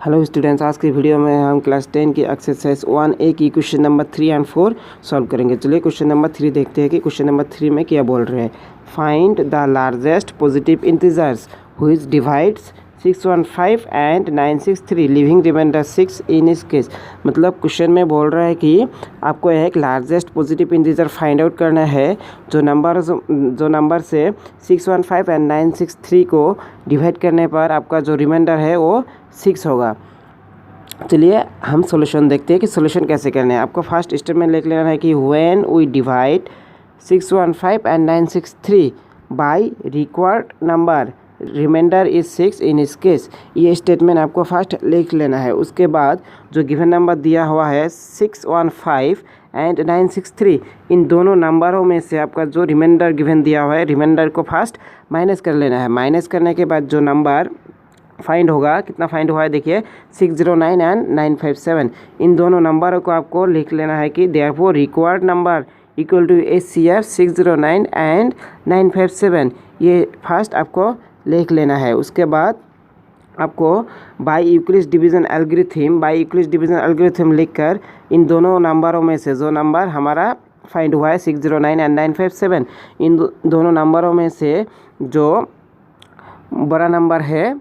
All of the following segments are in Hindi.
हेलो स्टूडेंट्स, आज की वीडियो में हम क्लास 10 की एक्सरसाइज 1A की क्वेश्चन नंबर 3 एंड 4 सॉल्व करेंगे। चलिए क्वेश्चन नंबर 3 देखते हैं कि क्वेश्चन नंबर 3 में क्या बोल रहे हैं। Find the largest positive integers which divides 615 and 963 leaving remainder 6 in this case. मतलब क्वेश्चन में बोल रहा है कि आपको एक largest positive integer find out करना है जो नंबर से 615 एंड 963 को डिवाइड करने पर आपका जो रिमाइंडर है वो 6 होगा। चलिए हम सॉल्यूशन देखते हैं कि सॉल्यूशन कैसे करना है। आपको फर्स्ट स्टेप में लिख लेना है कि when we divide 615 and 963 by required number remainder is 6 in this case. ये स्टेटमेंट आपको फर्स्ट लिख लेना है। उसके बाद जो गिवन नंबर दिया हुआ है 615 एंड 963, इन दोनों नंबरों में से आपका जो रिमाइंडर गिवन दिया हुआ है रिमाइंडर को फर्स्ट माइनस कर लेना है। माइनस करने के बाद जो नंबर फाइंड होगा, कितना फाइंड हुआ है देखिए 609 एंड 957, इन दोनों नंबरों को आपको लिख लेना है कि therefore required number equal to HCF 609 and 957। ये फर्स्ट आपको लिख लेना है। उसके बाद आपको बाय यूक्लिड्स डिवीज़न एल्गोरिथम लिखकर इन दोनों नंबरों में से जो नंबर हमारा फाइंड हुआ है 609 एंड 957, इन दोनों नंबरों में से जो बड़ा नंबर है,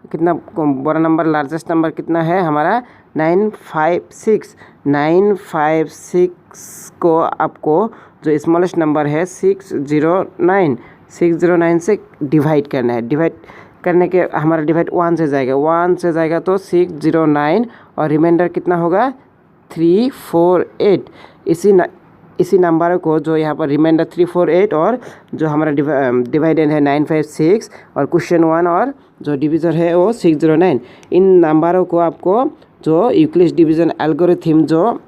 कितना बड़ा नंबर लार्जेस्ट नंबर कितना है हमारा 956 को आपको जो स्मॉलेस्ट नंबर है 609 से डिवाइड करना है। डिवाइड करने के हमारा डिवाइड 1 से जाएगा तो 609 और रिमाइंडर कितना होगा 348। इसी नंबर को जो यहाँ पर रिमाइंडर 348 और जो हमारा डिवाइडेंड है 956 और क्वेश्चन 1 और जो डिवीज़र है वो 609, इन नंबरों को आपको जो यूक्लिड्स डिवीज़न एल्गोरिथम जो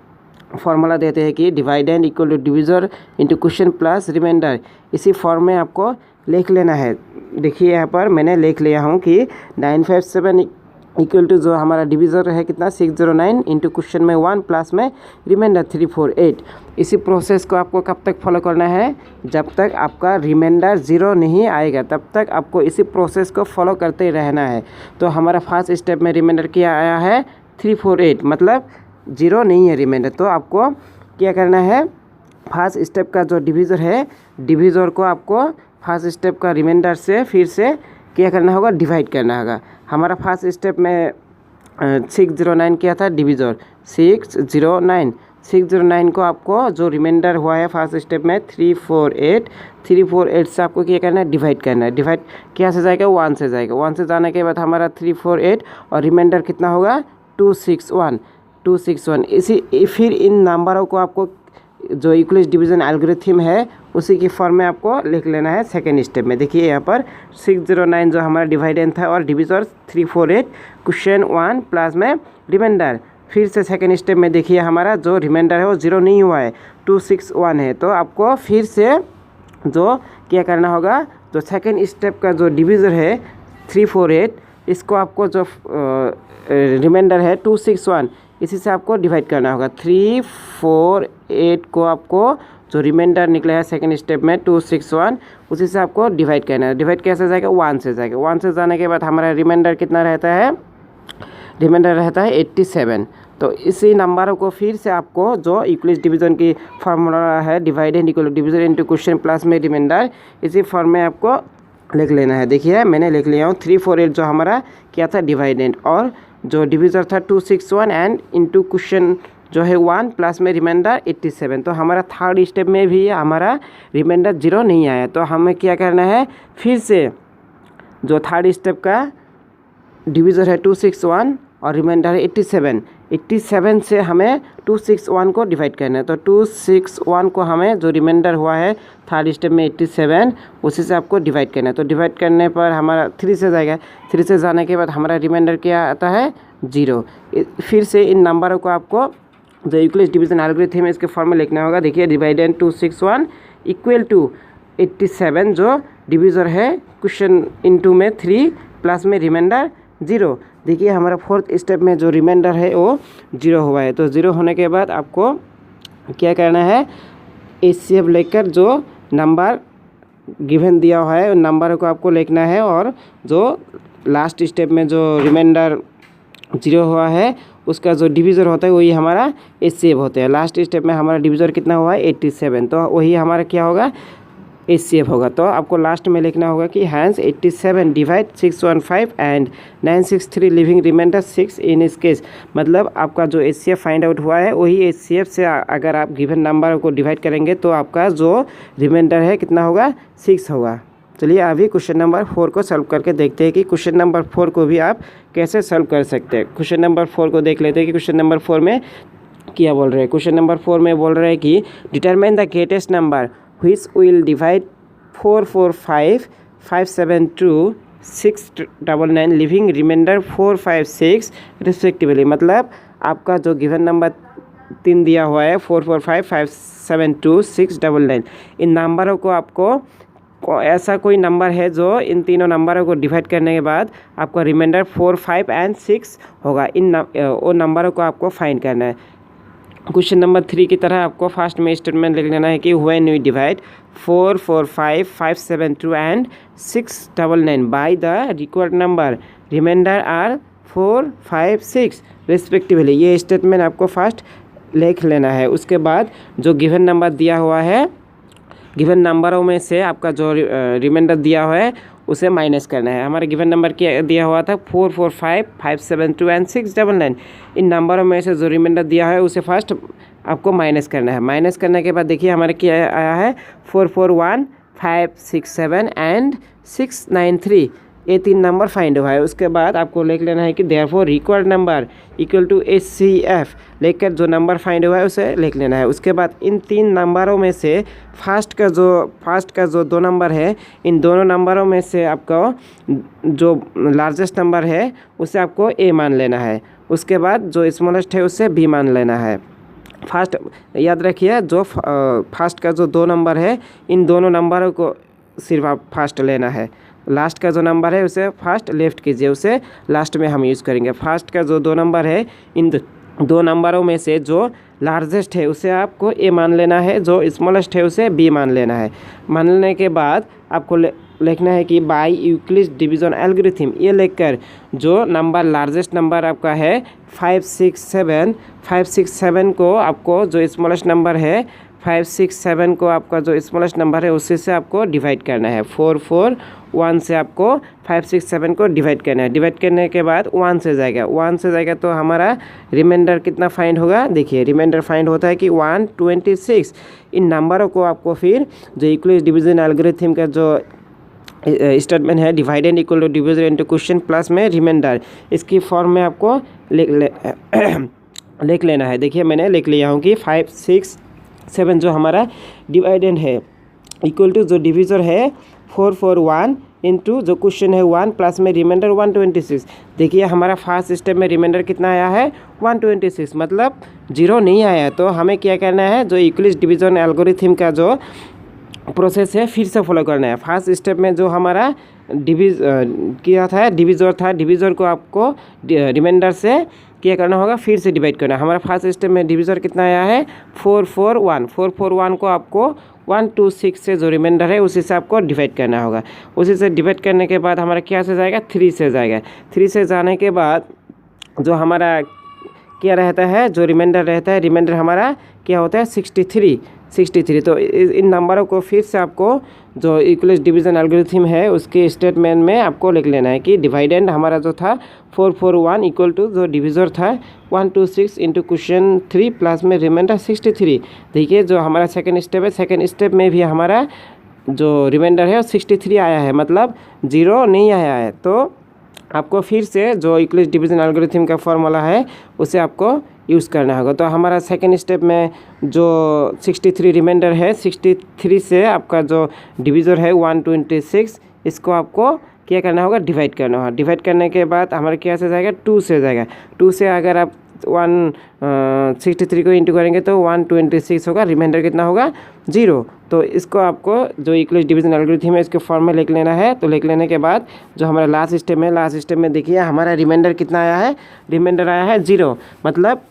फॉर्मूला देते हैं कि dividend equal to divisor into quotient plus remainder, इसी फॉर्म में आपको लिख लेना है। देखिए यहाँ पर मैंने लिख लिया हूँ कि 957 इक्वल टू जो हमारा डिवीज़र है कितना 609 इंटू क्वेश्चन में 1 प्लस में रिमाइंडर 348। इसी प्रोसेस को आपको कब तक फॉलो करना है, जब तक आपका रिमाइंडर 0 नहीं आएगा तब तक आपको इसी प्रोसेस को फॉलो करते रहना है। तो हमारा फर्स्ट स्टेप में रिमाइंडर क्या आया है 348, मतलब 0 नहीं है रिमाइंडर। तो आपको क्या करना है, फर्स्ट स्टेप का जो डिवीज़र है डिवीज़र को आपको फर्स्ट स्टेप का रिमाइंडर से फिर से क्या करना होगा, डिवाइड करना होगा। हमारा फर्स्ट स्टेप में 609 किया था डिवीज़र 609 को आपको जो रिमाइंडर हुआ है फर्स्ट स्टेप में 348 से आपको क्या करना है, डिवाइड करना है। डिवाइड क्या से जाएगा 1 से जाएगा। 1 से जाने के बाद हमारा 348 और रिमाइंडर कितना होगा 261। इसी फिर इन नंबरों को आपको जो यूक्लिड्स डिवीज़न एल्गोरिथम है उसी की फॉर्म में आपको लिख लेना है सेकेंड स्टेप में। देखिए यहाँ पर 609 जो हमारा डिवाइडेंड था और डिवीज़र 348 क्वेश्चन 1 प्लस में रिमाइंडर। फिर से सेकेंड स्टेप में देखिए हमारा जो रिमाइंडर है वो 0 नहीं हुआ है 261 है। तो आपको फिर से जो क्या करना होगा, जो सेकेंड स्टेप का जो डिवीज़र है 348, इसको आपको जो रिमाइंडर है 261 इसी से आपको डिवाइड करना होगा। 348 को आपको जो रिमाइंडर निकला है सेकेंड स्टेप में 261 उसी से आपको डिवाइड करना है। डिवाइड कैसे जाएगा 1 से जाएगा। 1 से जाने के बाद हमारा रिमाइंडर कितना रहता है, रिमाइंडर रहता है 87। तो इसी नंबरों को फिर से आपको जो यूक्लिड्स डिवीज़न की फार्मूला है dividend equal to divisor into quotient plus में रिमाइंडर, इसी फॉर्म में आपको लिख लेना है। देखिए मैंने लिख लिया हूँ 348 जो हमारा क्या था डिवाइडेंड और जो डिवीज़र था 261 एंड इंटू क्वेश्चन जो है 1 प्लस में रिमाइंडर 87। तो हमारा थर्ड स्टेप में भी हमारा रिमाइंडर 0 नहीं आया। तो हमें क्या करना है, फिर से जो थर्ड स्टेप का डिवीज़र है 261 और रिमाइंडर है 87 से हमें 261 को डिवाइड करना है। तो 261 को हमें जो रिमाइंडर हुआ है थर्ड स्टेप में 87 उसी से आपको डिवाइड करना है। तो डिवाइड करने पर हमारा 3 से जाएगा। 3 से जाने के बाद हमारा रिमाइंडर क्या आता है 0। फिर से इन नंबरों को आपको जो यूक्लिड्स डिवीज़न एल्गोरिथम है इसके फॉर्म में लिखना होगा। देखिए डिवाइडेंड 261 इक्वल टू 87 जो डिवीज़र है क्वेश्चन इनटू में 3 प्लस में रिमाइंडर 0। देखिए हमारा फोर्थ स्टेप में जो रिमाइंडर है वो 0 हुआ है। तो 0 होने के बाद आपको क्या करना है, HCF लेकर जो नंबर गिवन दिया हुआ है उन नंबर को आपको लिखना है और जो लास्ट स्टेप में जो रिमाइंडर जीरो हुआ है उसका जो डिवीज़र होता है वही हमारा HCF होता है। लास्ट स्टेप में हमारा डिवीज़र कितना हुआ है 87, तो वही हमारा क्या होगा HCF होगा। तो आपको लास्ट में लिखना होगा कि hence 87 divide 615 and 963 leaving remainder 6 in this case. मतलब आपका जो HCF फाइंड आउट हुआ है वही HCF से अगर आप गिवन नंबर को डिवाइड करेंगे तो आपका जो रिमाइंडर है कितना होगा 6 होगा। चलिए अभी क्वेश्चन नंबर 4 को सॉल्व करके देखते हैं कि क्वेश्चन नंबर 4 को भी आप कैसे सॉल्व कर सकते हैं। क्वेश्चन नंबर 4 को देख लेते हैं कि क्वेश्चन नंबर 4 में क्या बोल रहे हैं। क्वेश्चन नंबर 4 में बोल रहे हैं कि determine the greatest number which will divide 445 572 699 leaving remainder 456 respectively. मतलब आपका जो गिवन नंबर 3 दिया हुआ है 445 572 699, इन नंबरों को आपको ऐसा कोई नंबर है जो इन तीनों नंबरों को डिवाइड करने के बाद आपका रिमाइंडर 4, 5 एंड 6 होगा। वो नंबरों को आपको फाइंड करना है। क्वेश्चन नंबर 3 की तरह आपको फर्स्ट में स्टेटमेंट लिख लेना है कि when we divide 445 572 and 699 by the required number remainder are 4, 5, 6 respectively. ये स्टेटमेंट आपको फर्स्ट लिख लेना है। उसके बाद जो गिवन नंबर दिया हुआ है, गिवन नंबरों में से आपका जो रिमाइंडर दिया हुआ है उसे माइनस करना है। हमारा गिवन नंबर क्या दिया हुआ था 445 572 एंड 699। इन नंबरों में से जो रिमाइंडर दिया है उसे फर्स्ट आपको माइनस करना है। माइनस करने के बाद देखिए हमारे क्या आया है 441 567 एंड 693। ये 3 नंबर फाइंड हुआ है। उसके बाद आपको लिख लेना है कि therefore required number equal to HCF, लेकर जो नंबर फाइंड हुआ है उसे लिख लेना है। उसके बाद इन 3 नंबरों में से फर्स्ट का जो 2 नंबर है, इन दोनों नंबरों में से आपको जो लार्जेस्ट नंबर है उसे आपको A मान लेना है। उसके बाद जो स्मॉलेस्ट है उसे B मान लेना है। फर्स्ट याद रखिए जो फर्स्ट का जो 2 नंबर है इन दोनों नंबरों को सिर्फ आप फर्स्ट लेना है। लास्ट का जो नंबर है उसे फर्स्ट लेफ्ट कीजिए, उसे लास्ट में हम यूज़ करेंगे। फर्स्ट का जो 2 नंबर है इन 2 नंबरों में से जो लार्जेस्ट है उसे आपको A मान लेना है, जो स्मॉलेस्ट है उसे B मान लेना है। मान लेने के बाद आपको लिखना है कि बाय यूक्लिड्स डिवीजन एल्गोरिथम, ये लेकर जो नंबर लार्जेस्ट नंबर आपका है 567 को आपको जो स्मॉलेस्ट नंबर है 567 को आपका जो स्मॉलेस्ट नंबर है उसी से आपको डिवाइड करना है। 441 से आपको 567 को डिवाइड करना है। डिवाइड करने के बाद 1 से जाएगा तो हमारा रिमाइंडर कितना फाइंड होगा। देखिए रिमाइंडर फाइंड होता है कि 126। इन नंबरों को आपको फिर जो यूक्लिड्स डिवीजन एल्गोरिथम का जो स्टेटमेंट है dividend equal to division into quotient plus में रिमाइंडर, इसकी फॉर्म में आपको लिख लेना है। देखिए मैंने लिख लिया हूँ कि 5, 6, 7 जो हमारा डिवाइडेंड है इक्वल टू जो डिवीज़र है 441 इंटू जो क्वेश्चन है 1 प्लस में रिमाइंडर 126। देखिए हमारा फर्स्ट स्टेप में रिमाइंडर कितना आया है 126, मतलब 0 नहीं आया। तो हमें क्या करना है, जो यूक्लिड्स डिवीजन एल्गोरिथम का जो प्रोसेस है फिर से फॉलो करना है। फर्स्ट स्टेप में जो हमारा डिवीज़र को आपको रिमाइंडर से क्या करना होगा, फिर से डिवाइड करना। हमारा फर्स्ट स्टेप में डिवीज़र कितना आया है 441 को आपको 126 से जो रिमाइंडर है उसी से आपको डिवाइड करना होगा। उसी से डिवाइड करने के बाद हमारा क्या से जाएगा 3 से जाएगा। 3 से जाने के बाद जो हमारा क्या रहता है, जो रिमाइंडर रहता है, रिमाइंडर हमारा क्या होता है 63। तो इन नंबरों को फिर से आपको जो यूक्लिड्स डिवीजन एल्गोरिथम है उसके स्टेटमेंट में आपको लिख लेना है कि डिवाइडेंड हमारा जो था 441 इक्वल टू जो डिवीज़र था 126 इंटू क्वेश्चन 3 प्लस में रिमाइंडर 63। देखिए जो हमारा सेकेंड स्टेप है, सेकेंड स्टेप में भी हमारा जो रिमाइंडर है 63 आया है, मतलब 0 नहीं आया है। तो आपको फिर से जो यूक्लिड्स डिवीजन एल्गोरिथम का फॉर्मूला है उसे आपको यूज़ करना होगा। तो हमारा सेकेंड स्टेप में जो 63 रिमाइंडर है 63 से आपका जो डिवीज़र है 126, इसको आपको क्या करना होगा, डिवाइड करना होगा। डिवाइड करने के बाद हमारा क्या से जाएगा 2 से जाएगा। 2 से अगर आप 163 को इंटू करेंगे तो 126 होगा, रिमाइंडर कितना होगा 0। तो इसको आपको जो यूक्लिड्स डिवीजन एल्गोरिथम है इसके फॉर्म में लिख लेना है। तो लिख लेने के बाद जो हमारा लास्ट स्टेप में देखिए हमारा रिमाइंडर कितना आया है, रिमाइंडर आया है 0, मतलब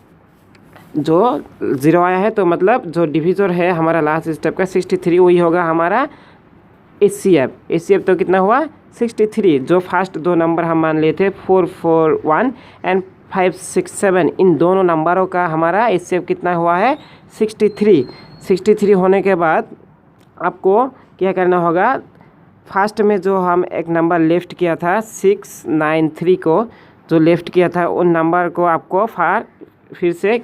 जो 0 आया है तो मतलब जो डिवीज़र है हमारा लास्ट स्टेप का 63 वही होगा हमारा HCF तो कितना हुआ 63। जो फर्स्ट 2 नंबर हम मान लिए थे 441 एंड 5 6 7 इन दोनों नंबरों का हमारा HCF कितना हुआ है 63। 63 होने के बाद आपको क्या करना होगा, फर्स्ट में जो हम एक नंबर लेफ्ट किया था 693 को जो लेफ्ट किया था उन नंबर को आपको फिर से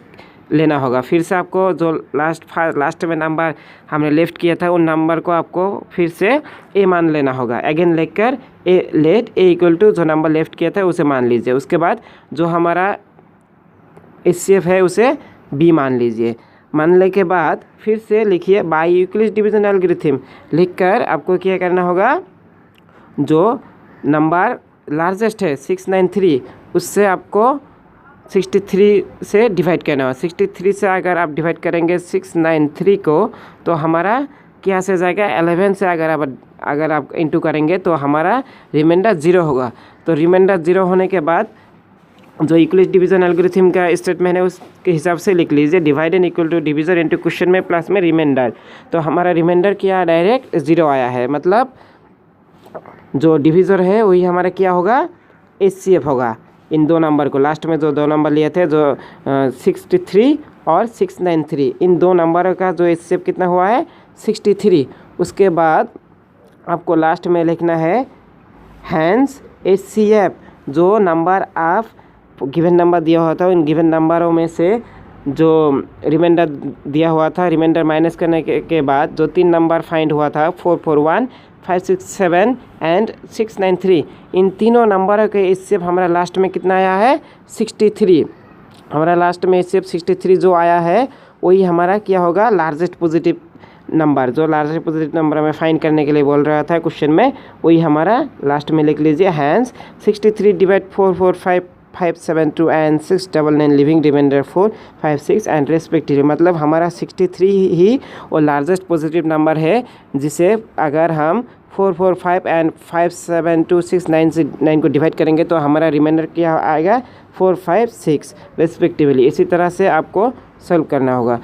लेना होगा। फिर से आपको जो लास्ट में नंबर हमने लेफ्ट किया था उन नंबर को आपको फिर से ए मान लेना होगा। अगेन लेकर लेट ए इक्वल टू जो नंबर लेफ्ट किया था उसे मान लीजिए। उसके बाद जो हमारा HCF है उसे बी मान लीजिए। मानने के बाद फिर से लिखिए बाय यूक्लिड डिवीजन एल्गोरिथम लिखकर आपको क्या करना होगा, जो नंबर लार्जेस्ट है 693 उससे आपको 63 से डिवाइड करना होगा। 63 से अगर आप डिवाइड करेंगे 693 को तो हमारा क्या से जाएगा 11 से अगर आप इंटू करेंगे तो हमारा रिमाइंडर 0 होगा। तो रिमाइंडर 0 होने के बाद जो यूक्लिड डिवीजन एल्गोरिथम का स्टेटमेंट है उसके हिसाब से लिख लीजिए dividend equal to division into quotient में प्लस में रिमाइंडर। तो हमारा रिमाइंडर क्या डायरेक्ट 0 आया है, मतलब जो डिवीज़र है वही हमारा क्या होगा HCF होगा। इन दो नंबर को लास्ट में जो दो नंबर लिए थे जो 63 और 693 इन दो नंबरों का जो HCF कितना हुआ है 63। उसके बाद आपको लास्ट में लिखना है हैंस HCF जो नंबर आप गिवन नंबर दिया हुआ था इन गिवन नंबरों में से जो रिमाइंडर दिया हुआ था रिमाइंडर माइनस करने के बाद जो 3 नंबर फाइंड हुआ था 441 567 एंड 693 इन तीनों नंबरों के HCF हमारा लास्ट में कितना आया है 63। हमारा लास्ट में HCF 63 जो आया है वही हमारा क्या होगा लार्जेस्ट पॉजिटिव नंबर, जो लार्जेस्ट पॉजिटिव नंबर हमें फाइंड करने के लिए बोल रहा था क्वेश्चन में वही हमारा लास्ट में लिख लीजिए hence 63 divide 445 572 and 699 leaving remainder 456 and respectively, मतलब हमारा 63 ही और लार्जेस्ट पॉजिटिव नंबर है जिसे अगर हम 445 एंड 572 699 को डिवाइड करेंगे तो हमारा रिमाइंडर क्या आएगा 456 रेस्पेक्टिवली। इसी तरह से आपको सॉल्व करना होगा।